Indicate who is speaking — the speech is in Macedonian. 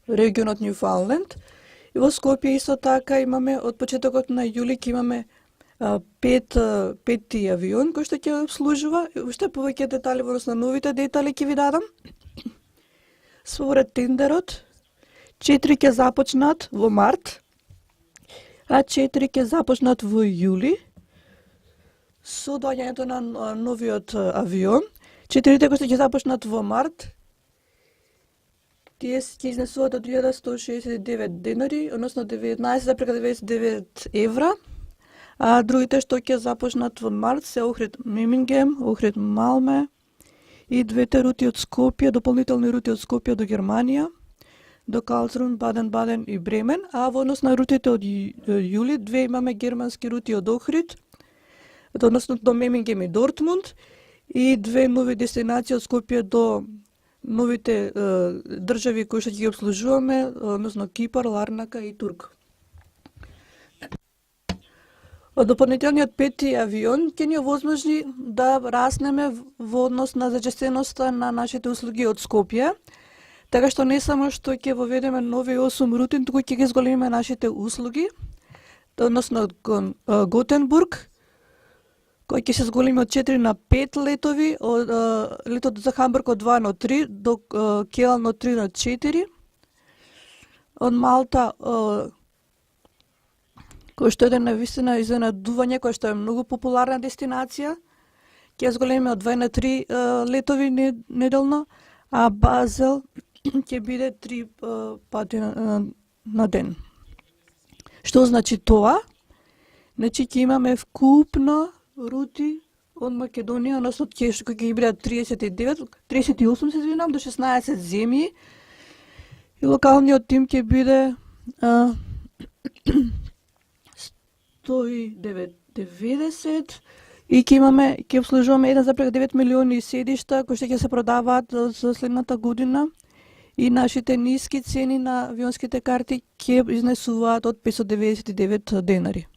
Speaker 1: регионот Ньюфаундленд. И во Скопје исто така имаме од почетокот на јули ќе имаме пети авион кој што ќе обслужува. Уште повеќе детали, односно новите детали ќе ви дадам. Според тендерот, 4 ќе започнат во март, а 4 ќе започнат во јули со доаѓањето на новиот авион. 4 кои што ќе започнат во март, тие ќе изнесуваат од 1169 денари, односно 19,99 евра, а другите што ќе започнат во март се Охрид Мемингем, Охрид Малме и двете рути од Скопје, дополнителни рути од Скопје до Германија, до Карлсрун, Баден-Баден и Бремен, а во однос на рутите од јули, две имаме германски рути од Охрид, односно до Мемингем и Дортмунд, и две нови дестинации од Скопје до новите држави кои што ќе ги обслужуваме, односно Кипар, Ларнака и Турк. Од дополнителниот пети авион ќе ни овозможи да раснеме во однос на зачестеноста на нашите услуги од Скопје, така што не само што ќе воведеме нови 8 рути, туку ќе ги зголемиме нашите услуги, односно кон Готенбург, кој ќе се зголеми од 4 на 5 летови, од летот за Хамбург од 2 на 3, до Келн од 3 на 4, од Малта, кој што е навистина изненадување, кој што е многу популарна дестинација, ќе зголеми од 2 на 3 летови неделно, а Базел ќе биде 3 пати на ден. Што значи тоа? Значи ќе имаме вкупно рути од Македонија, односно кои ќе бидат 38 се извинам, до 16 земји, и локалниот тим ќе биде 190 и ќе обслужуваме 1,9 милиони седишта кои ќе се продаваат за следната година, и нашите ниски цени на авионските карти ќе изнесуваат од 599 денари.